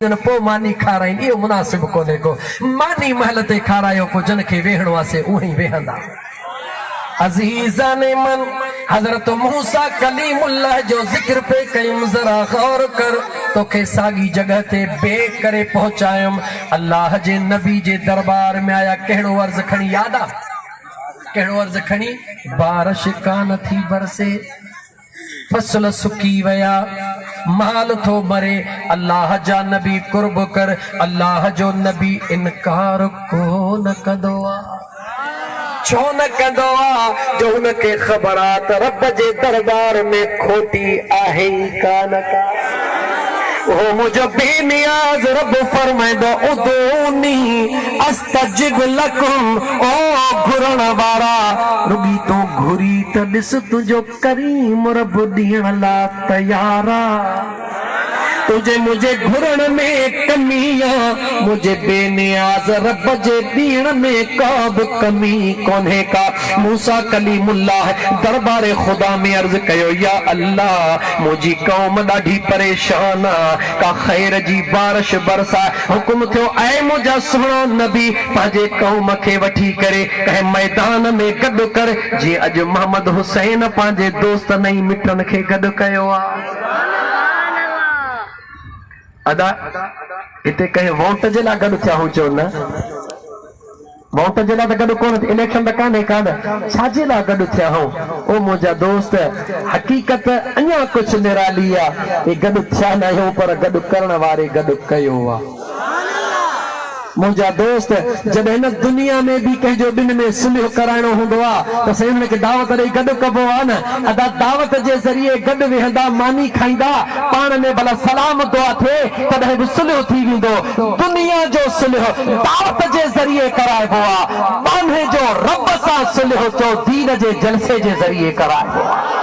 पो मानी खाराइन इहो मुनासिब कोने को मानी महल ते खारायो को जन खे वेहणो आसे उही वेहंदा। अजीज़ान मन हजरत मूसा कलीमुल्लाह जो जिक्र पे कयुम जरा गौर कर तो के सागी जगह ते बे करे पहुंचायम। अल्लाह जे नबी जे दरबार में आया कहड़ो अर्ज खणी याद आ कहड़ो अर्ज खणी बारिश कान थी बरसे फसल सुकी वया माल थो मरे अल्लाह जा नबी कुर्ब कर अल्लाह जो नबी इनकार को न कंदो आ छो न कंदो आ जो उनके ख़बरात रब जे दरबार में खोटी आहे कान का ओ मुझे बेनियाज रब फरमाइदो उदूनी अस्तजिब लकुम ओ घुरण वारा रुगी तो घुरी त ॾिस तुंहिंजो करीम रब ॾियण ला तयारा तुझे मुझे घुरण में कमी आ मुझे बेनियाज रब जे ॾियण में का बि कमी कोन्हे का। मूसा कलीमुल्लाह दरबार खुदा में अर्ज कयो या अल्लाह मुझी कौम ॾाढी परेशान आ का खैर जी बारिश बरसा हुकुम थियो ऐं मुंहिंजा सुहिणा नबी पंहिंजे कौम खे वठी करे कंहिं मैदान में गॾु कर जीअं अॼु मोहम्मद हुसैन पंहिंजे दोस्तनि ऐं मिटनि खे गॾु कयो आहे। अदा इते कहीं वोट जे लाइ गॾु थिया हुजो न वोट जे लाइ त गॾु कोन इलेक्शन त कान्हे कान छाजे लाइ गॾु थिया हूं ओ मुंहिंजा दोस्त हक़ीक़त अञा कुझु निराली आहे गॾु थिया न आहियूं पर गॾु करण वारे गॾु कयो आहे। मुंहिंजा दोस्त जॾहिं हिन दुनिया में बि कंहिंजो ॿिनि में सुलह कराइणो हूंदो आहे त साईं हुनखे दावत ॾेई गॾु कबो आहे न। अदा दावत जे ज़रिए गॾु वेहंदा मानी खाईंदा पाण में भला सलाम दुआ थिए तॾहिं बि सुलह थी वेंदो। दुनिया जो सुलह दावत जे ज़रिए कराइबो आहे बान्हे जो रब सां सुलह जो दीन जे जलसे जे ज़रिए कराइबो आहे।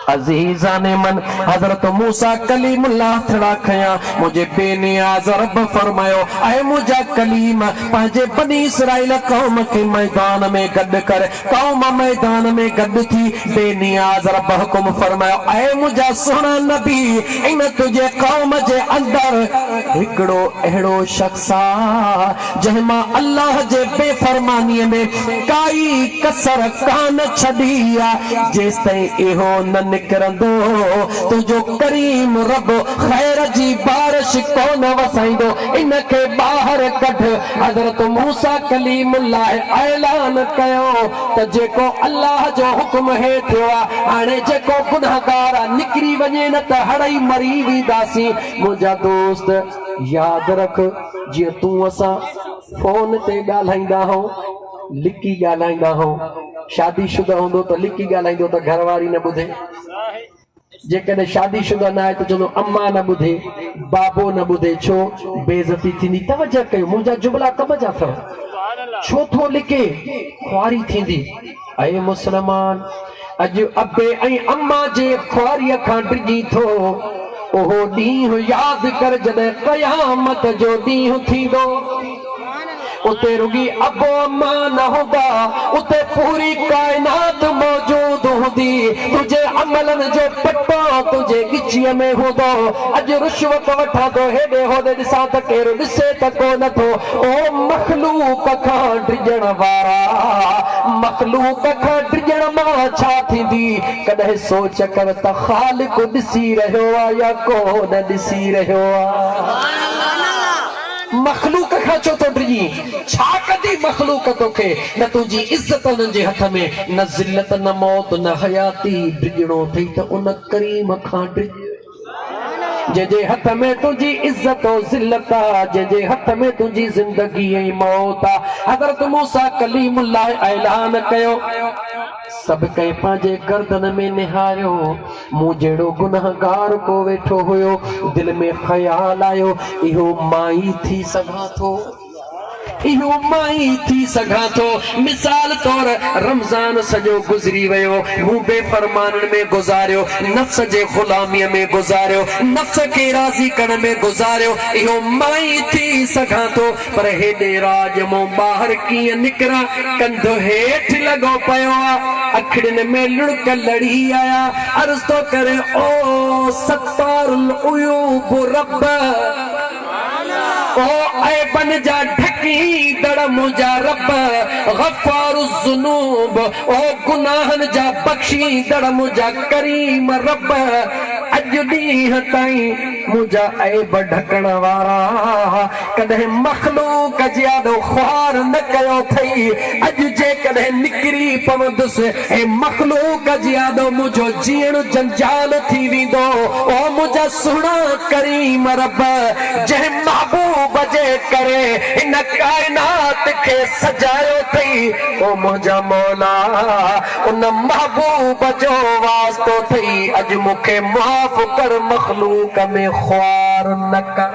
अजीज़ान मन हजरत मूसा कलीमुल्लाह थड़ा खया मुझे बेनियाज रब फरमायो ऐ मुझा कलीम पंहिंजे बनी इसराइल कौम के मैदान में गॾु कर कौम मैदान में गॾु थी बेनियाज रब हुकुम फरमायो ऐ मुझा सुहिणा नबी इन तुझे कौम जे अंदर हिकिड़ो अहिड़ो शख्स आ जंहिंमां अल्लाह जे बेफरमानीअ में काई कसर कान छॾी आ जेसिताईं इहो न निकरंदो तुझो करीम रब खैर जी बारिश कोन वसाईंदो इनके बाहर कढ। हजरत मूसा कलीमुल्लाह ऐलान कयो त जेको अल्लाह जो हुकुम हे थियो आहे हाणे जेको गुनाहगार निकिरी वञे न त हड़ई मरी वेंदासीं। मुंहिंजा दोस्त यादि रख जीअं तूं असां फोन ते ॻाल्हाईंदा आहियूं लिकी ॻाल्हाईंदा आहियूं शादीशुदा हूंदो त लिकी ॻाल्हाईंदो त घरवारी न ॿुधे जेकॾहिं शादीशुदा न आहे त चवंदो अम्मा न ॿुधे बाबो न ॿुधे छो बेइज़ती थींदी। तवजह कयो मुंहिंजा जुमला कम जा अथव छो थो लिके ख्वारी थींदी। ऐं मुसलमान अॼु अबे ऐं अम्मा जे ख्वारीअ खां डिॼी थो ओहो ॾींहुं यादि कर जॾहिं क़यामत जो ॾींहुं थींदो उते रुगी अबो अम्मा न हूंदा उते पूरी कायनात मौजूद हूंदी तुझे अमलन जो पट्टो तुझे गिचीअ में हूंदो। अॼु रुश्वत वठां थो हेॾे होॾे ॾिसां त केरु ॾिसे त कोन थो ओ मखलूक खां डिॼण वारा मखलूक खां डिॼण मां छा थींदी कॾहिं सोच कर त ख़ालिक ॾिसी रहियो आहे या कोन ॾिसी रहियो आहे। मखलूक खां छो थो डिॼी छा कंदी मखलूक तोखे न तुंहिंजी इज़त उन्हनि जे हथ में न ज़िल्लत न मौत न हयाती डिॼणो अथई त उन करीम खां डिॼ जंहिंजे हथ में तुंहिंजी इज़त ज़िल्लत आहे जंहिंजे हथ में तुंहिंजी ज़िंदगी ऐं मौत आहे। हज़रत मूसा कलीमुल्लाह ऐलान कयो सभु कंहिं पंहिंजे गर्दन में निहारियो मूं जहिड़ो गुनाहगार को वेठो हुयो दिलि में ख़्याल आयो इहो मां ई थी सघां थो इहो माई थी सघां थो। मिसाल तौर रमज़ान सॼो गुज़री वियो, मूं बेफ़रमाननि में गुज़ारियो, नफ़्स जे ग़ुलामीअ में गुज़ारियो, नफ़्स खे राज़ी करण में गुज़ारियो, इहो माई थी सघां थो। पर हेॾे राज मां ॿाहिरि कीअं निकिरां, कंधो हेठि लॻो पियो आहे, अखियुनि में लुड़क लड़ी आया, अर्ज़ थो करे ओ सत्तारुल उयूब रब, ओ ऐबन जा ढकींदड़ मुंहिंजा रब, गफ़ारुज़ ज़ुनूब, ओ गुनाहनि जा बख़्शींदड़ मुंहिंजा करीम रब। अॼु ॾींहं ताईं मुंहिंजा ऐब ढकण वारा कॾहिं मख़लूक जियाॾो ख़्वार न कयो अथई। अॼु जेकॾहिं निकिरी पवंदुसि ऐं मख़लूक जियाॾो मुंहिंजो जीअण जंजाल थी वेंदो। ओ मुंहिंजा सुहिणा करीम रब, जंहिं महबूब जे करे इन काइनात खे सजायो अथई, ओ मुंहिंजा मौला उन महबूब जो वास्तो अथई। अॼु मूंखे माफ़ कर, मख़लूक में ख्वार न कर।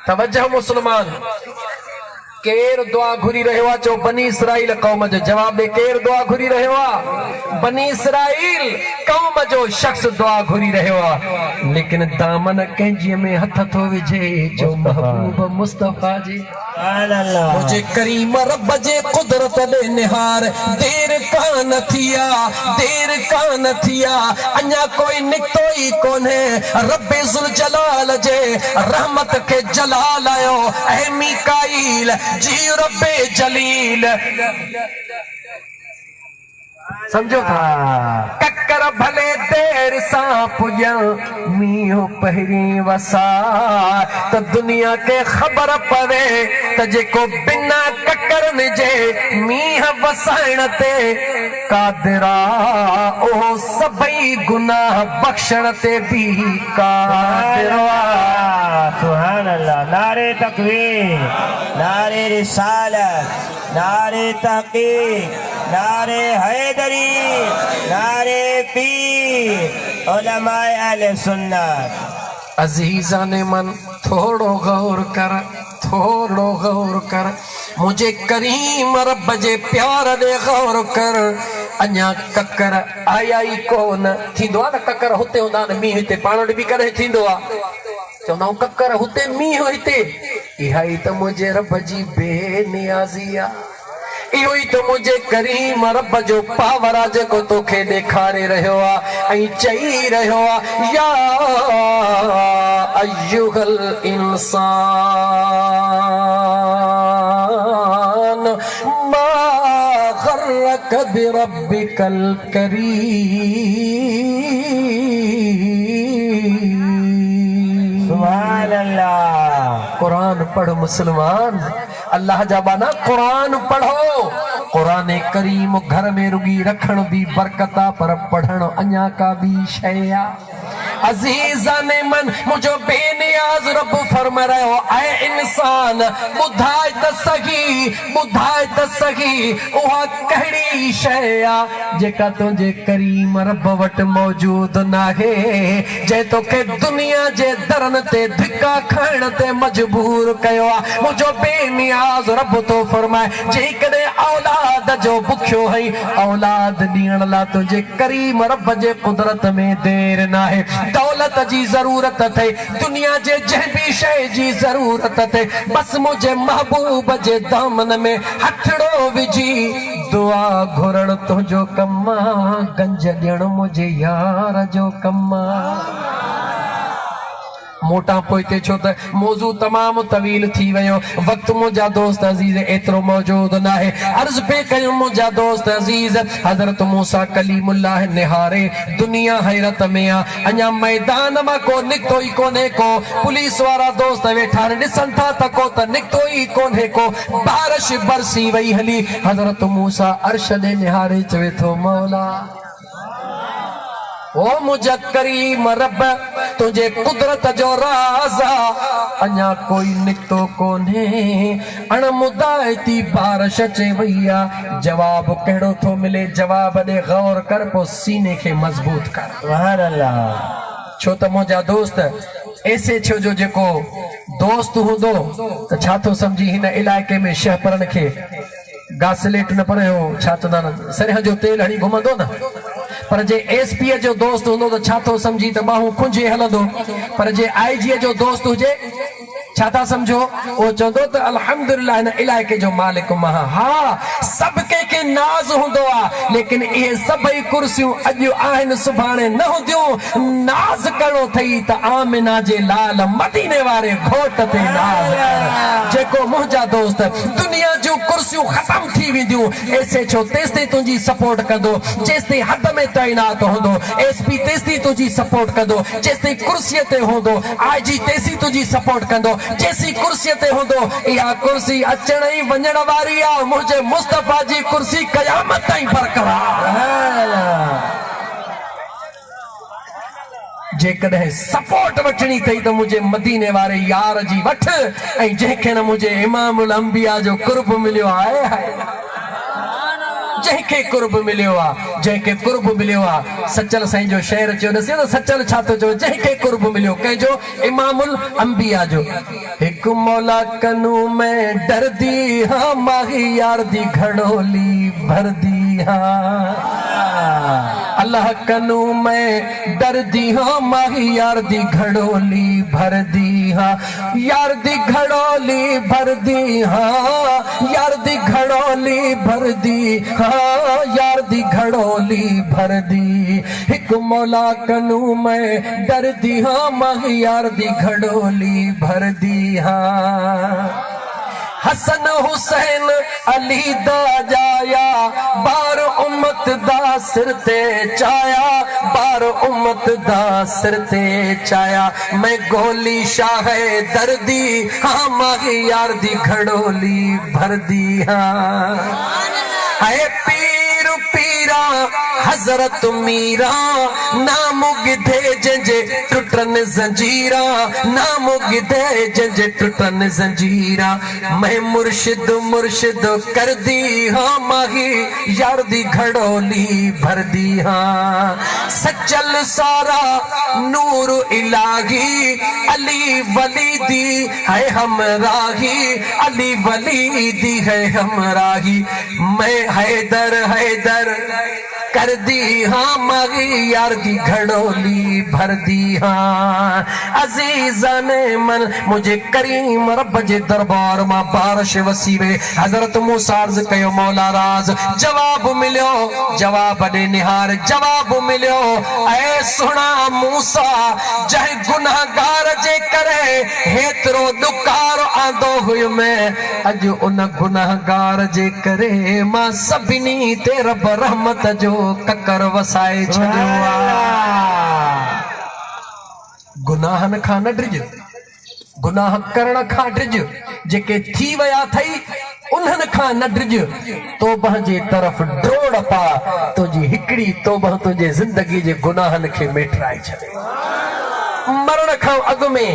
तवज्जो मुस्लमान, केर दुआ घुरी रहियो आहे? चो बनी इसराइल क़ौम जो जवाब दे। केर दुआ घुरी रहियो आहे? बनी इसराइल क़ौम जो शख्स दुआ घुरी रहियो आहे, लेकिन दामन कंहिंजीअ में हथ थो विझे जो महबूब मुस्तफ़ा जी। मुझे करीम रब जे कुदरत दे निहार, देर कान थिया, देर कान थिया, अञा कोई निकतो ई कोन्हे। रब्बे ज़ुल जलाल जे रहमत के जलाल आयो, ऐ मीकाईल जी रब्बे जलील। समझो था, कक्कर भले देर सां पुॼण, मींहुं पहिरीं वसा, त दुनिया के ख़बर पवे त जेको बिना ककरनि जे मींहुं वसाइण ते कादिरा, ओ सभई गुनाह बख़्शण ते भी कादिरा। सुभान अल्लाह। नारे तकबीर, नारे रिसालत, नारे तहक़ीक़, नारे हैदरी, नारे पीर, उलमाए अहले सुन्नत। अज़ीज़ाने मन, थोड़ो गौर कर, थोड़ो गौर कर, मुझे करीम रब जे प्यार दे गौर कर। अञा ककर आया ई कोन। थींदो आहे न ककर हुते हूंदा न, मींहुं हिते, पाण वटि बि कॾहिं थींदो आहे, चवंदा आहियूं ककर हुते मींहुं हिते। इहा ई त मुंहिंजे रब जी बेनियाज़ी आहे, इहो ई त मुंहिंजे करीम रब जो पावर आहे जेको तोखे ॾेखारे रहियो आहे ऐं चई रहियो आहे, या अय्युहल इंसान मा गर्रक बिरब्बिकल करीम। सुभान अल्लाह। कुरान पढ़ मुसलमान, अल्लाह जा बाना कुरान पढ़ो। कुरान करीम घर में रुगी रखण भी बरकता, पर पढ़ण अञा का भी शय आहे। अज़ीज़ाने मन, मुझो बेनियाज़ रब फरमा रहियो, ऐ इंसान ॿुधाए त सही, ॿुधाए त सही, उहा कहिड़ी शइ आहे जेका तुंहिंजे करीम रब वटि मौजूद नाहे, जंहिं तोखे दुनिया जे दरनि ते धिका खाइण ते मजबूर कयो आहे। मुंहिंजो बेनियाज़ रब तो फरमाए, जेकॾहिं औलाद जो बुखियो हई, औलाद ॾियण लाइ तुंहिंजे करीम रब जे कुदरत में देर नाहे। दौलत जी ज़रूरत थे, दुनिया जे जंहिं भी शइ जी ज़रूरत थे, बस मुझे महबूब जे दामन में हथड़ो विझी दुआ घुरण तुंहिंजो कम आहे, गंज ॾियण मुझे यार जो कम आहे। मोटा पोइते छो त मौजू तमाम तवील थी वियो, वक्त मुंहिंजा दोस्त अज़ीज़ एतिरो मौजूद न आहे। अर्ज़ पे कयूं मुंहिंजा दोस्त अज़ीज़, हज़रत मूसा कलीमुल्लाह निहारे दुनिया हैरत में आहे, अञा मैदान मां को निकितो ई कोन्हे को। पुलिस वारा दोस्त वेठा ॾिसनि था त को त निकितो ई कोन्हे को। बारिश बरसी वई हली, हज़रत मूसा अर्श ॾे निहारे चवे थो, मौला ओ मुझा करीम रब, तुझे कुदरत जो राज़ अञा कोई निकतो कोन्हे। अणमुदायती बारिश अचे वई आहे, जवाब कहिड़ो थो मिले? जवाब ॾे गौर कर, पोइ सीने खे मज़बूत कर। सुभान अल्लाह। छो त मुंहिंजा दोस्त ऐसे छो जो जेको दोस्त हूंदो त छा थो सम्झी हिन इलाइक़े में शहपरनि खे गासलेट न पर छा चवंदा आहिनि सरह जो तेल हणी घुमंदो न। पर जे एसपीअ जो दोस्त हूंदो त छा थो सम्झी त बाहूं खुंजे हलंदो। पर जे आईजीअ जो दोस्त हुजे छा था सम्झो, वो चवंदो त अल्हम्दुलिल्लाह हिन इलाइक़े जो मालिक मां। हा, सभु कंहिंखे नाज़ हूंदो आहे, लेकिन इहे सभई कुर्सियूं अॼु आहिनि सुभाणे न हूंदियूं। नाज़ करणो अथई त आमिना जे लाल मदीने वारे घोट ते नाज़ कर। जेको मुंहिंजा दोस्त दुनिया जूं कुर्सियूं ख़तम थी वेंदियूं, ऐसे छो तेसिताईं तुंहिंजी सपोर्ट कंदो जेसिताईं हद में तैनात हूंदो। एसपी तेसिताईं तुंहिंजी सपोर्ट कंदो जेसिताईं कुर्सीअ ते हूंदो। आईजी तेसिताईं तुंहिंजी सपोर्ट कंदो जैसी कुर्सी ते हूंदो। इहा कुर्सी अचण ई वञण वारी आहे। मुंहिंजे मुस्तफा जी कुर्सी क़यामत ताईं बरक़रार। जेकॾहिं सपोर्ट वठणी अथई त मुंहिंजे मदीने वारे यार जी वठ। ऐं जंहिंखे न मुंहिंजे इमामुल अंबिया जो कुर्ब मिलियो आहे, जंहिंखे कुर्ब मिलियो आहे, जंहिंखे कुर्ब मिलियो आहे। सचल साईं जो शेर चयो ॾिसे त सचल छा थो चओ, जंहिंखे कुर्ब मिलियो कंहिंजो इमामुल अंबिया जो। हिकु मौला कनू में डरदी हाँ, माही यार दी घड़ोली भरदी हाँ। अल्लाह कनू में डरदी हाँ, माही यार दी घड़ोली भरदी हाँ। यार दी घड़ोली भरदी हाँ, यार दी घड़ोली भरदी हाँ, यार दी घड़ोली भरदी। हिकु मौला कनू में डरदी हाँ, माही यार दी घड़ोली भरदी हाँ। हसन हुसैन अली दा जाया, बार उम्मत दा सिर ते चाया, बार उम्मत दा सिर ते चाया। मैं गोली शाह दर्दी हाँ, माही यार दी घड़ोली भरदी हाँ। है पीर पीरा हजरत मीरा, नाम गिधे जंजे टुटन जंजीरा, नाम गिधे जंजे टुटन जंजीरा। मैं मुर्शिद मुर्शिद कर दी हाँ, माही यार दी घड़ोली भर दी हाँ। सचल सारा नूर इलाही, अली वली दी है हमराही, अली वली दी है हमराही। मैं हैदर हैदर कर दी हाँ, माही यार दी घड़ोली भर दी हाँ। अजीजा ने मन मुझे करीम रब जे दरबार मां बारिश वसीवे। हजरत मूसा अर्ज़ कयो मौला राज जवाब मिलियो, जवाब ॾे निहार जवाब मिलियो। ऐ सुणा मूसा, जंहिं गुनाहगार जे करे हेतिरो ॾुकार आंदो हुयो मैं, अॼु उन गुनाहगार जे करे मां सभिनी ते रब रहमत जो ककर वसाए छॾियो आहे। गुनाहनि खां न डिॼ, गुनाह करण खां डिॼ। जेके थी विया अथई उन्हनि खां न डिॼ। तौबह जे तरफ़ डोड़ पा, तुंहिंजी हिकिड़ी तौबह तुंहिंजे ज़िंदगी जे गुनाहनि खे मेटराए छॾे। मरण खां अॻु में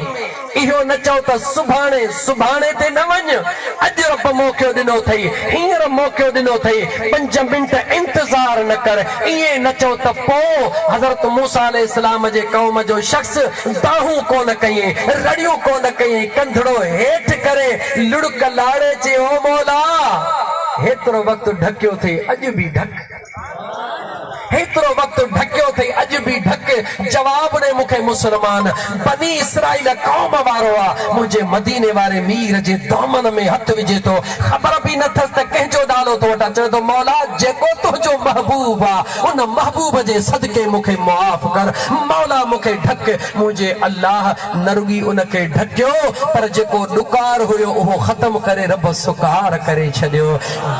इहो न चओ त सुभाणे सुभाणे ते न वञ। अॼु रब मौक़ो ॾिनो अथई, हींअर मौक़ो ॾिनो अथई, 5 मिंट इंतज़ार न कर। ईअं न चओ त पोइ हज़रत मूसा अलैहिस्सलाम जे क़ौम जो शख़्स बाहूं कोन कयईं, रड़ियूं कोन कयईं, कंधड़ो हेठि करे लुड़क लाड़े चए ओ मौला हेतिरो वक़्तु ढकियो अथई, अॼु बि ढक। हेतिरो वक़्तु ढकियो अथई, अॼु बि ढक। जवाब ॾे मूंखे मुस्लमान, बनी इसराइल क़ौम वारो आहे, मुंहिंजे मदीने वारे मीर जे दामन में हथ विझे थो। ख़बर बि न अथसि त कंहिंजो नालो थो वठां। चवे थो मौला जेको तुंहिंजो महबूब आहे उन महबूब जे सदके मूंखे मुआफ़ कर। मौला मूंखे ढक। मुंहिंजे अल्लाह न रुॻी उनखे ढकियो, पर जेको ॾुकार हुयो उहो ख़तम करे रब सुकार करे छॾियो।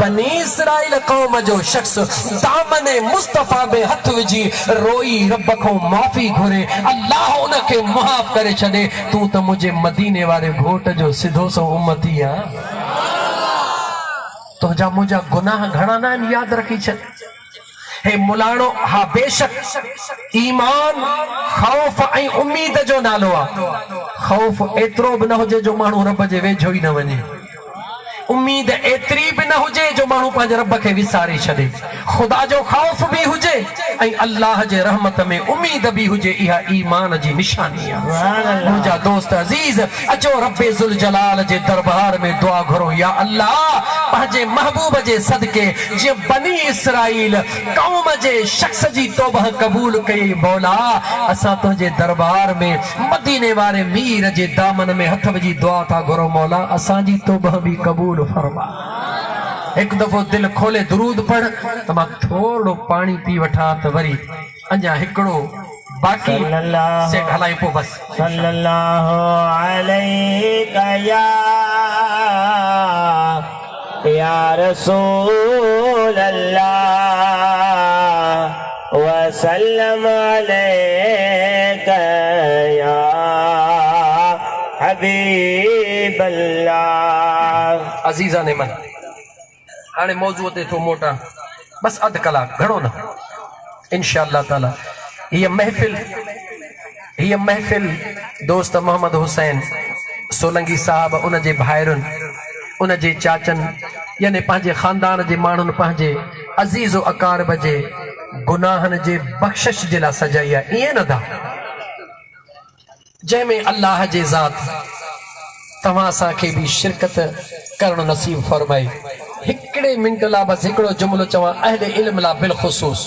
बनी इसराइल क़ौम जो शख़्स दामन मुस्तफ़ा में हथ विझी रोई रब खां माफ़ी घुरे, अल्लाह उनखे मुआफ़ करे छॾे। तूं त मुंहिंजे मदीने वारे घोट जो सिधो सो उम्मती आहे। तुंहिंजा मुंहिंजा गुनाह घणा न आहिनि, यादि रखी छॾ। हे मुलाणो, हा बेशक ईमान ख़ौफ़ ऐं उम्मीद जो नालो आहे। ख़ौफ़ एतिरो बि न हुजे जो माण्हू रब जे वेझो ई न वञे। उम्मीद एतिरी बि न हुजे जो माण्हू पंहिंजे रब खे विसारे छॾे। ख़ुदा जो ख़ौफ़ बि हुजे ऐं अल्लाह जे रहमत में उम्मीद बि हुजे। इहा ईमान जी निशानी आहे। मुंहिंजा दोस्त अजीज अचो रब्बे ज़ुल जलाल जे दरबार में दुआ घुरो या अल्लाह पंहिंजे महबूब जे सदके जे बनी इसराइल कौम जे शख्स जी तौबह कबूल कई मौला असां तुंहिंजे दरबार में मदीने वारे मीर जे दामन में हथ विझी दुआ था घुरो मौला असांजी तौबह भी कबूल फरमा। एक दफ़ो दिल खोले दुरूद पढ़ त मां थोड़ो पानी पी वठां त वरी अञा हिकिड़ो बाकी से हलाई पो बस सल्लल्लाहु अलैका या रसूल अल्लाह व सल्लम अलैका या हबीब अल्लाह। अजीजा ने मन हाणे मौजूद ते थो मोटा बस अध कलाक घणो न इंशाअल्लाह ताला ये महफिल दोस्त मोहम्मद हुसैन सोलंगी साहब उन जे भाइरुन उन जे चाचन यानी पंहिंजे खानदान जे माण्हुनि पंहिंजे अजीज़ अकारब जे गुनाहन जे बख्शिश जे लाइ सजाई आहे ईअं न था जंहिंमें अल्लाह जे ज़ात तव्हां असांखे बि शिरकत करणु नसीब फरमाए। हिकिड़े मिंट लाइ बस हिकिड़ो जुमिलो चवां अहले इल्म लाइ बिलख़ुसूस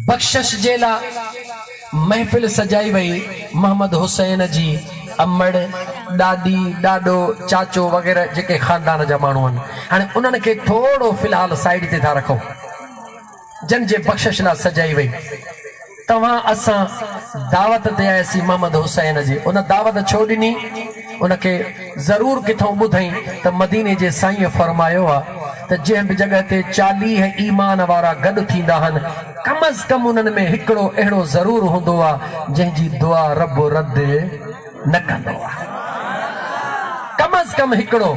बख्शिश जे लाइ महफ़िल सजाई वई मोहम्मद हुसैन जी अमड़ ॾाॾी ॾाॾो चाचो वग़ैरह जेके ख़ानदान जा माण्हू आहिनि हाणे उन्हनि खे थोरो फ़िलहाल साइड ते था रखो जन जे बख्शिश लाइ सजाई वई। तव्हां असां दावत ते आयासीं मोहम्मद हुसैन जी उन दावत छो ॾिनी उनखे ज़रूर किथां ॿुधई त मदीने जे साईं फरमायो आहे त जंहिं बि जॻह ते 40 ईमान वारा गॾु थींदा आहिनि कम अज़ कम उन्हनि में हिकिड़ो अहिड़ो ज़रूर हूंदो आहे जंहिंजी दुआ रब रद न कंदो आहे। कम अज़ कम हिकिड़ो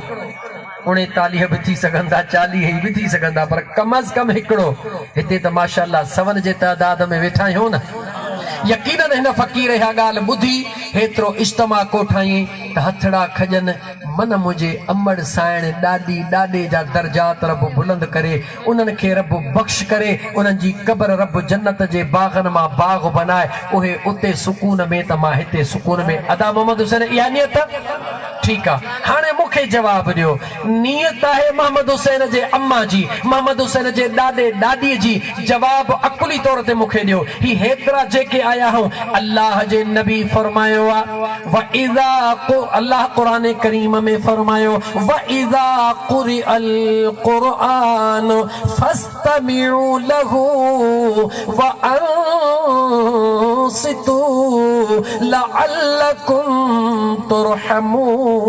39 भी थी सघंदा 40 भी थी सघंदा पर कम अज़ कम हिकिड़ो हिते त माशाअल्लाह सवन जे तइदाद में वेठा आहियूं न यकीनन हिन फ़कीर इहा ॻाल्हि ॿुधी हेतिरो इज्तिमा कोठाई त हथड़ा खजन मन मुंहिंजे अमड़ साइण ॾाॾी ॾाॾे जा दर्जात रब बुलंद करे उन्हनि खे रब बख़्श करे उन्हनि जी क़ब्र रब जन्नत जे बाग़नि मां बाग़ बनाए उहे उते सुकून में त मां हिते सुकून में अदा मोहम्मद हुसैन इहा नियत ठीक है। हाणे मूंखे जवाब ॾियो नियत है मोहम्मद हुसैन जे अम्मा जी मोहम्मद हुसैन जे ॾाॾे ॾाॾीअ जी जवाब अकुली तौर ते मूंखे ॾियो ही हेतिरा जेके आया हूं अल्लाह जे नबी फरमायो आहे व इज़ा अल्लाह कुरान करीम में फरमायो व इज़ा क़ुरिअल क़ुरआन फस्तमिउ लहू व अंसितू लअल्लकुम तुरहमून।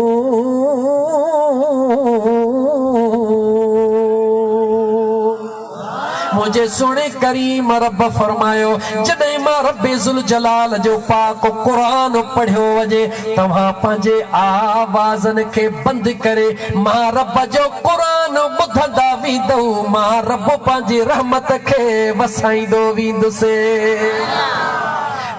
मुझे सुने करीम रब फरमायो जॾहिं मां रब्बे ज़ुल जलाल जो पाक कुरान पढ़ियो वञे तव्हां पंहिंजे आवाज़नि खे बंदि करे मां रब जो कुरान ॿुधंदा वेंदो मां रब पंहिंजी रहमत खे वसाईंदो वेंदुसि।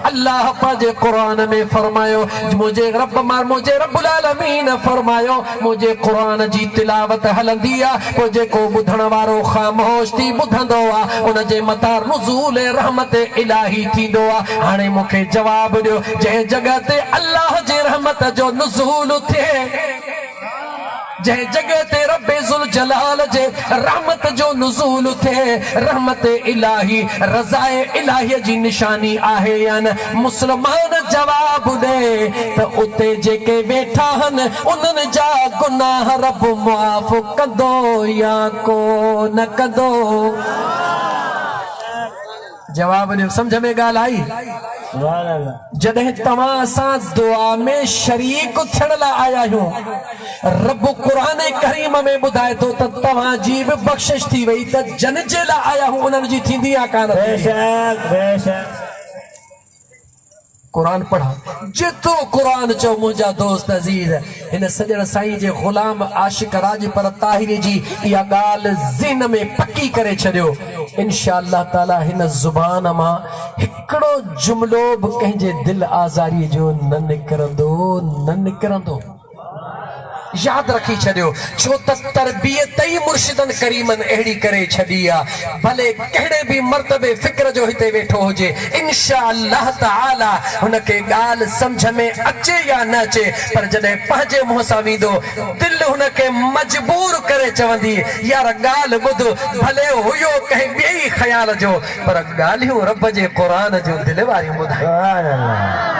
अल्लाह पाजे कुरान में फरमायो मुझे रब्बुल आलमीन फरमायो मुझे कुरान जी तिलावत हलंदी आहे पोइ जेको ॿुधण वारो ख़ामोश थी ॿुधंदो आहे उन जे मथां नुज़ूल रहमत इलाही थींदो आहे। हाणे मूंखे जवाब ॾियो जंहिं जॻह ते अल्लाह जे रहमत जो नुज़ूल थिए जंहिं जगह ते रब्बे ज़ुल जलाल जे रहमत जो नुज़ूल थे रहमत इलाही रज़ाए इलाही जी निशानी आहे या न मुसलमान जवाब दे तो उते जेके वेठा हन उन्हनि जा गुनाह रब माफ़ कंदो या को न कंदो। जवाब ॾियो समझ में ॻाल्हि आई। जॾहिं तव्हां असां दुआ में शरीक थियण लाइ आया आहियूं रब कुरान करीम में ॿुधाए थो त तव्हां जी बि बख़्शिश थी वई त जन जे लाइ आया आहियूं उन्हनि जी थींदी आहे कान कुरान पढ़ा जेतिरो कुरान चओ मुंहिंजा दोस्त अज़ीज़ हिन सॼण साईं जे ग़ुलाम आशिक राजपर ताहिरी जी इहा ॻाल्हि ज़हन में पकी करे छॾियो इंशाअल्लाह ताला हिन ज़ुबान मां हिकिड़ो जुमिलो बि कंहिंजे दिलि आज़ारी जो न निकिरंदो याद रखी छो छो त तरबियत ही मुर्शिदन करीमन अड़ी करे छड़ी आ भले कड़े भी मर्तबे फिक्र जो हिते वेठो होजे इंशाअल्लाह ताला हुनके गाल समझ में अचे या न अचे पर जदे पंहिंजे मुंह सां वींदो दिल हुनके मजबूर करे चवंदी यार गाल बुध भले हुयो कहीं ॿिए ख्याल जो पर गालियूं रब जे क़ुरान जो दिल वारियूं ॿुधाई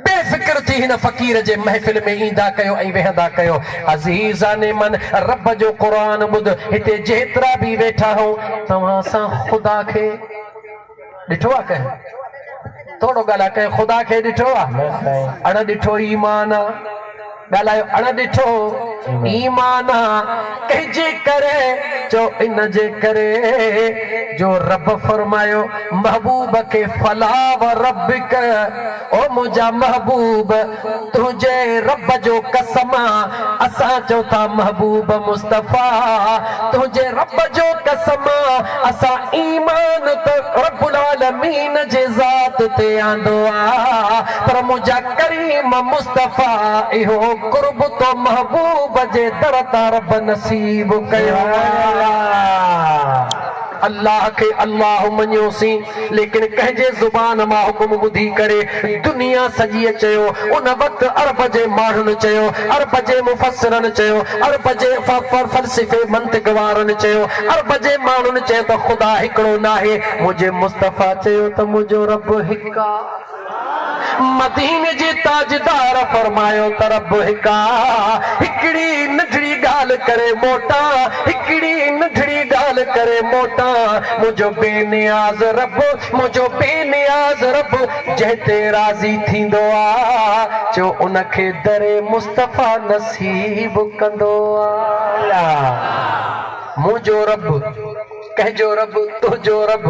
बेफिक्र थी हिन फकीर जे महफिल में ईंदा कयो ऐं वेहंदा कयो अज़ीज़ाने मन रब जो क़ुरान ॿुध हिते जेतिरा भी वेठा हो तव्हां सां ख़ुदा खे ॾिठो आहे कंहिं थोरो ॻाल्हाए कंहिं ख़ुदा खे ॾिठो आहे अण ॾिठो ईमान आहे ॻाल्हायो अण ॾिठो ईमान कंहिंजे करे चो इन जे करे जो रब फरमायो महबूब के फला व रब्बिक ओ मुंहिंजा महबूब तुंहिंजे रब जो कसम असां चओ था महबूब मुस्तफ़ा तुंहिंजे रब जो कसम असां ईमान त रब्बुल आलमीन जे ज़ात ते आंदो आहे पर मुंहिंजा करीम मुस्तफ़ा इहो कुर्ब तो महबूब जे दर तां रब नसीब कयो अल्लाह के अल्लाह मञियोसी लेकिन कंहिंजे ज़ुबान मां हुकुम ॿुधी करे दुनिया सॼी चयो उन वक्त अरब जे माण्हुनि चयो अरब जे मुफस्सिरनि चयो अरब जे फ़लसफ़े मंतिक़ वारनि चयो अरब जे माण्हुनि चयो त ख़ुदा हिकिड़ो नाहे मुंहिंजे मुस्तफ़ा चयो त मुंहिंजो रब हिकु आहे मदीने जे ताजदार फरमायो त रब हिकु आहे हिकिड़ी नंढड़ी ॻाल्हि करे मोटा हिकिड़ी नंढड़ी ॻाल्हि करे मोटा मुंहिंजो बेनियाज़ रब मुंहिंजो बेनियाज़ रब जंहिं ते राज़ी थींदो आहे जो उनखे दरे मुस्तफ़ा नसीब कंदो आहे मुंहिंजो रब कंहिंजो रब तुंहिंजो रब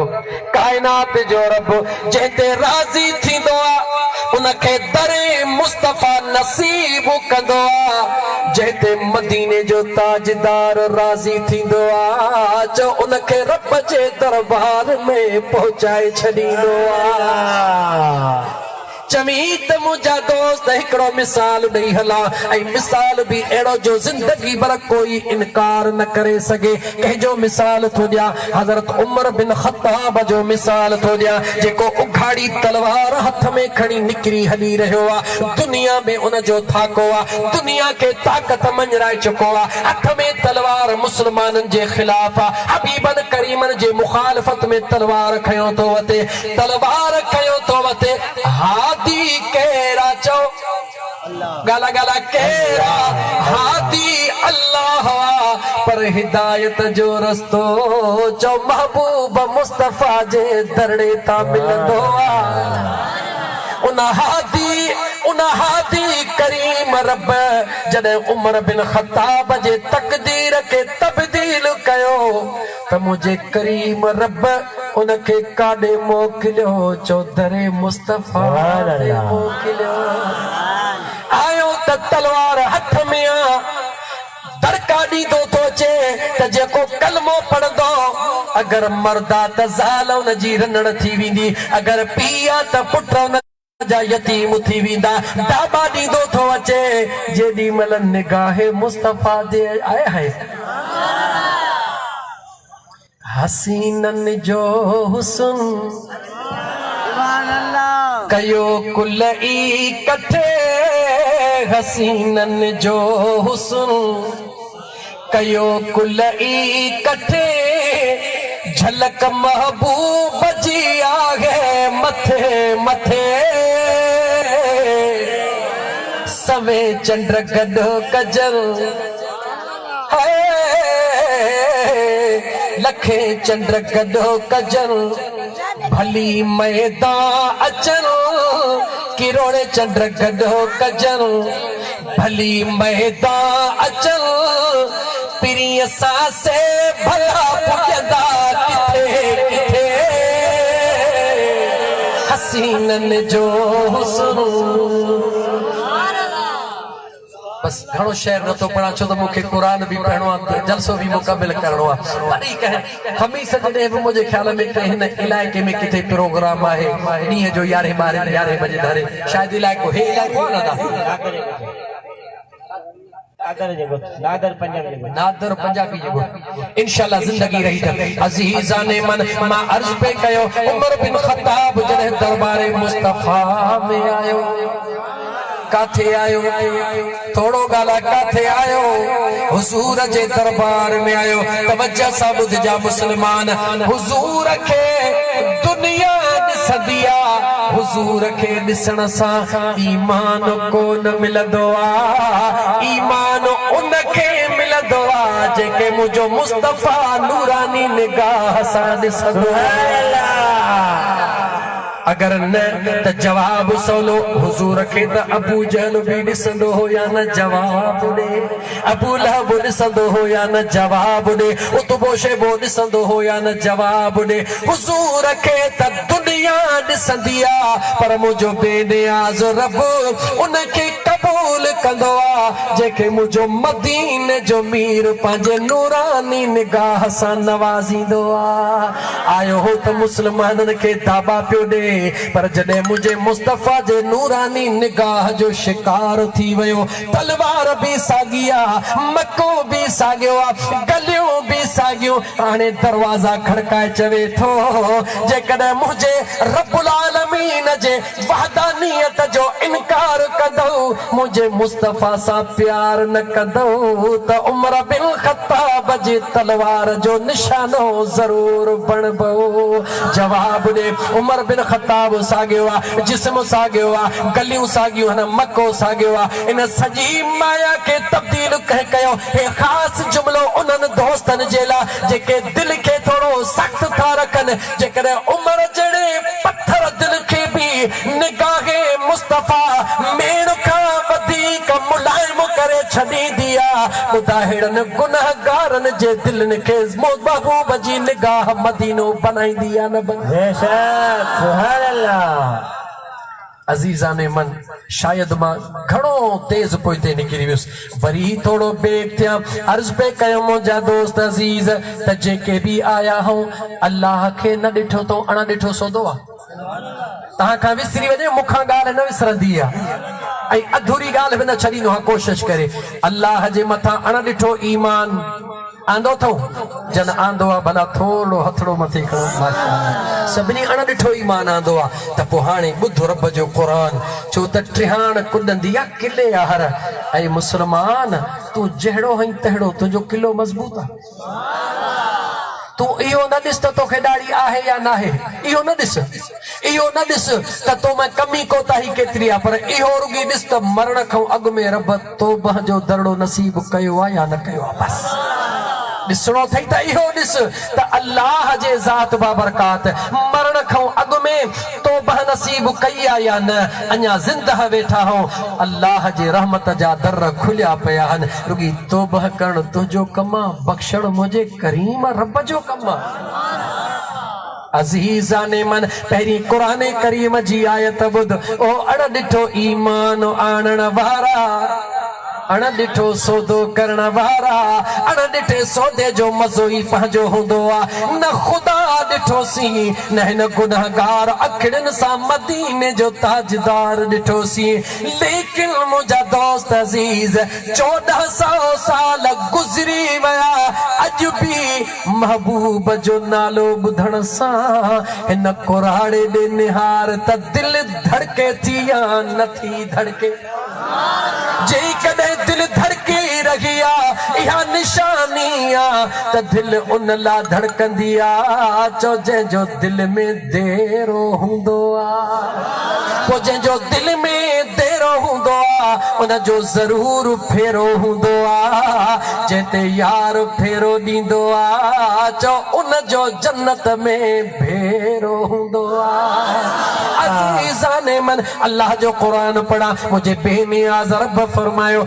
काइनात जो रब जंहिं ते राज़ी थींदो आहे उनखे दरे मुस्तफ़ा नसीब कंदो आहे जंहिं ते मदीने जो ताजदार राज़ी थींदो आहे जो उनखे रब जे दरबार में पहुचाए छॾींदो आहे चमी त मुंहिंजा दोस्त हिकिड़ो मिसाल ॾेई हला ऐं मिसाल भी अहिड़ो जो ज़िंदगी भर कोई इनकार न करे सघे कंहिंजो मिसाल थो ॾियां हज़रत उमर बिन ख़त्ताब जो मिसाल थो ॾियां जेको उघाड़ी तलवार हथ में खणी निकिरी हली रहियो आहे दुनिया में उनजो थाको आहे दुनिया खे ताक़त मंझराए चुको आहे हथ में तलवार मुस्लमाननि जे ख़िलाफ़ आहे हबीबन करीमन जे मुखालफ़त में तलवार खयो थो वठे तलवार खयो थो वठे हादी केरा चो गाला गाला केरा हादी अल्लाह पर हिदायत जो रस्तो चो महबूब मुस्तफ़ा जे दरड़े ता मिलंदो उन हादी करीम रब जॾहिं उमर बिन ख़त्ताब जे तक़दीर के तब्दील कयो त मुंहिंजे करीम रब उनखे काॾे मोकिलियो चो दरे मुस्तफ़ा मोकिलियो आयो त तलवार हथ में आ दड़का ॾींदो थो अचे त जेको कलमो पढ़ंदो अगरि मर्दा त ज़ाल उन जी रनड़ थी वेंदी अगरि पीउ आहे त पुट उन जा यतीम थी वेंदा दाबा ॾींदो थो अचे जेॾी महिल निगाहे मुस्तफ़ा जे आया है हसीनन जो हुस्न कयो कुल ई कठे हसीनन जो हुस्न कयो कुल ई कठे झलक महबूब जी आहे मथे मथे सवे चंड गॾो कजल लखे चंड गॾो कजल भली मैदान अचन किरोड़े चंड गॾो कजल भली मैदान अचल पिरीअ सां से भला पुॼंदा किथे किथे हसीनन जो हुस्न बस घणो शेर नथो पढ़ा छो त मूंखे क़ुरान भी पढ़णो आहे जलसो भी मुकमिल करणो आहे वरी कहे खमीस जॾहिं बि मुंहिंजे ख्याल में कंहिं हिन इलाइक़े में किथे प्रोग्राम आहे ॾींहं जो 11 बजे धारे शायदि इलाइक़ो हे इलाइक़ो न नादर पंजाबी नादर पंजाबी जेको इंशाल्लाह जिंदगी रही त अजीजाने मन मां अर्ज पे कयो उमर बिन खत्ताब जने दरबारे मुस्तफा में आयो काथे आयो थोड़ो गाला काथे आयो हुजूर जे दरबार में आयो तवज्जो सा बुध जा मुसलमान हुजूर के दुनिया दिसदिया हुजूर के दिसण सा ईमान को न मिलदो आ ईमान उनके मिलदो आ जेके मुझो मुस्तफा नूरानी निगाह सा दिसदो अगर न त जवाब सोलो हुजूर के त अबू जहल भी दिसंदो हो या न जवाब दे अबू लहब दिसंदो हो या न जवाब दे उतबो शेबो दिसंदो हो या न जवाब दे हुजूर के त दुनिया दिसंदिया पर मुझो बेनियाज रब उनके कबूल कंदो आ जेके मुझो मदीने जो मीर पंहिंजे नूरानी निगाह सां नवाज़ींदो आ आयो हो त मुसलमाननि खे दाबा पियो ॾे पर जॾहिं मुझे मुस्तफा जे नूरानी निगाह जो शिकार थी वयो तलवार भी सागिया मक्को भी सागियो गलियों भी सागियो हाणे दरवाजा खड़काए चवे थो जेकॾहिं मुझे रब्बुल आलमीन जे वहदानियत जो इनकार कंदो मुझे मुस्तफा सां प्यार न कंदो त उमर बिन खत्ताब जी तलवार जो निशानो जरूर बणबो जवाब दे उमर बिन खत्ताब सागियो आ जिस्म सागियो आ गलियूं सागियूं न मक्को सागियो आ इन सजी माया के तब्दील कह कयो हे खास जुमलो उन्हनि दोस्तनि जे लाइ जेके दिल के थोड़ो सख्त था रखन जेकॾहिं उमर जड़े पत्थर दिल के भी निगाहे मुस्तफा मेण का वधीक मुलायम करे छड़ी दिया मुदाहिरन गुनाहगारन जे दिलन के महबूब जी निगाह मदीनो बनाई दिया न बेशक सुभान अल्लाह अजीजाने मन शायद मां घणो तेज पोइते निकिरी वियुस वरी थोड़ो बेग थिया अर्ज पे कयो मुंहिंजा दोस्त अजीज त जेके भी आया हूं अल्लाह के न ॾिठो तो अण ॾिठो सोदो आ तहां खां विसरी वञे मूंखां ॻाल्हि न विसरंदी आहे अधूरी ॻाल्हि बि न छॾींदो आहे कोशिश करे अल्लाह जे मथां अण ॾिठो ईमान आंदो थो जन आंदो आहे भला थोड़ो हथड़ो मथे खणो माशाअल्लाह सभिनी अण ॾिठो ईमान आंदो आहे त पोइ हाणे ॿुध रब जो क़ुरान छो त टिहाण कुॾंदी आहे किले आहे हर ऐं मुसलमान तूं जहिड़ो हई तहिड़ो तुंहिंजो किलो मज़बूत आहे तू इहो न ॾिस त तोखे ॾाढ़ी आहे या न आहे इहो न ॾिस त तो में कमी कोताही केतिरी आहे पर इहो रुगी ॾिस त मरण खां अॻु में रब तौबह जो दरड़ो नसीब कयो आहे या न कयो आहे बस ॾिसणो अथई त इहो ॾिस त अल्लाह जे ज़ात बाबरकात मरण खां अॻु में तौबह नसीब कई आहे या न अञा ज़िंदह वेठा हो अल्लाह जे रहमत जा दर खुलिया पिया आहिनि रुगी तौबह करण तुंहिंजो कमु आहे बख़्शण मुंहिंजे करीम रब जो कमु आहे अजीजाने मन पहिरीं क़ुरान करीम जी आयत ॿुध ओ अण ॾिठो ईमान आणण वारा अण ॾिठो सौदो करण वारा अण ॾिठे सौदे जो मज़ो ई पंहिंजो हूंदो आहे न ख़ुदा ॾिठोसीं न हिन गुनाहगार अखिड़ियुनि सां मदीने जो ताजदार ॾिठोसीं लेकिन मुंहिंजा दोस्त अज़ीज़ 1400 साल गुज़री विया अॼु बि महबूब जो नालो ॿुधण सां हिन कुराड़े ॾे निहार त दिलि धड़के थी या नथी धड़के जेकॾहिं दिल धड़के रही आहे इहा निशानी आहे त दिल उन लाइ धड़कंदी आहे चो जंहिंजो दिल में देरो हूंदो आहे पोइ जंहिंजो दिल में देरो हूंदो आहे उनजो ज़रूर फेरो हूंदो आहे जंहिं ते यार फेरो ॾींदो आहे चो उनजो जन्नत में भेरो हूंदो आहे अज़ीज़ाने मन अल्लाह जो क़ुरान पढ़ा मुझे बेनियाज़ रब फरमायो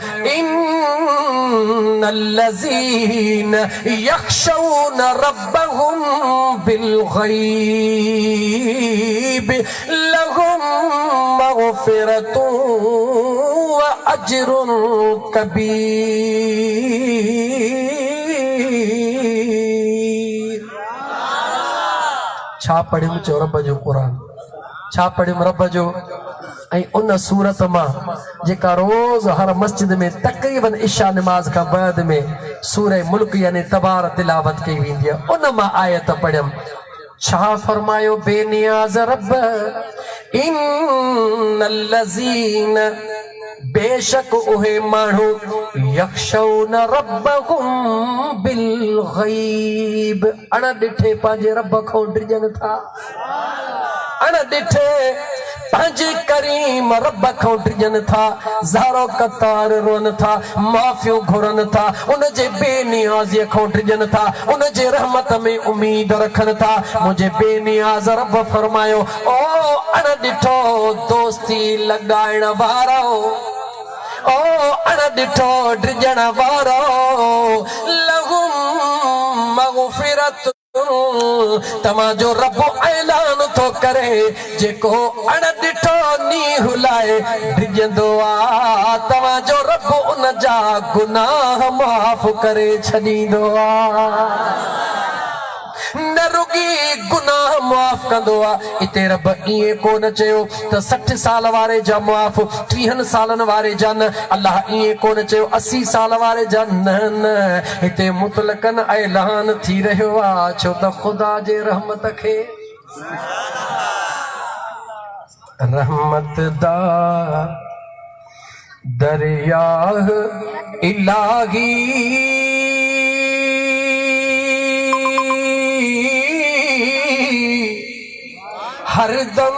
इन्नल्लज़ीन यख़शौन रब्बहुम बिलग़ैब लहुम मग़फ़िरतुन व अज्रुन कबीर छा पढ़ियुमि चो रब जो क़ुरान छा पढ़ियुमि रब जो ऐं उन सूरत मां जेका रोज़ हर मस्जिद में तक़रीबन इशा नमाज खां बाद में सूरह मुल्क यानी तबार तिलावत कई वेंदी आहे, उन मां आयत पढ़ियमि। छा फरमायो? बेनियाज़ रब इन्नल्लज़ीन, बेशक उहे माण्हू यख्शौन रब्बहुम बिल गैब, अण ॾिठे पंहिंजे रब खां डिॼनि था, अण ॾिठे पंहिंजे करीम रब खां डिॼनि था, ज़ारो कतार रोअनि था, माफ़ियूं घुरनि था, उन जे बेनियाज़ीअ खां डिॼनि था, उन जे रहमत में उम्मीद रखनि था। मुंहिंजे बेनियाज़ रब फरमायो, ओ अण ॾिठो दोस्ती लॻाइण वारो, ओ अण ॾिठो डिॼण वारो, लहुम मग़फ़िरत, तव्हांजो रब ऐलान थो करे, जेको अण ॾिठो नींहुं लाइ डिॼंदो आहे, तव्हांजो रब उन जा गुनाह माफ़ करे छॾींदो आहे। न रुगी गुनाह माफ़ कंदो आहे, इते रब ईअं कोन चयो त 60 साल वारे जा माफ़, 30 सालनि वारे जा न, अल्लाह ईअं कोन चयो 80 साल वारे जा न, न, हिते मुतलकन ऐलान थी रहियो आहे, छो त ख़ुदा जे रहमत खे, रहमत दा दरियाह इलाही हरदम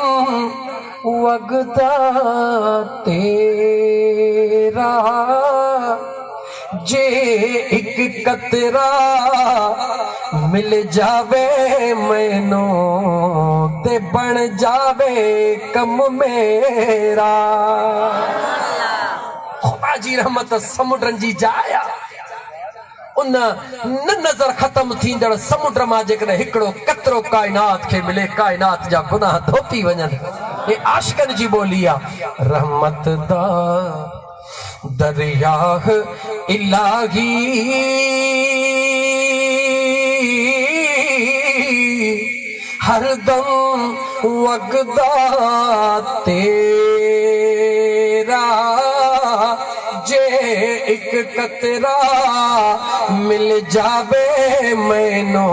वगदा तेरा, जे एक कतरा मिल जावे मैनू ते बन जावे कम मेरा। खुदा जी रहमत समुंडनि जी जाइ आहे, उन न नज़र ख़त्म थींदड़ समुंड मां जेकॾहिं हिकिड़ो कतरो काइनात खे मिले, काइनात जा गुनाह धोपी वञनि। हे आशिक़नि जी ॿोली आहे। रहमत दा दरियाह इलाही हरदम वगदा तेरा, जे एक कतरा मिल जावे मैनू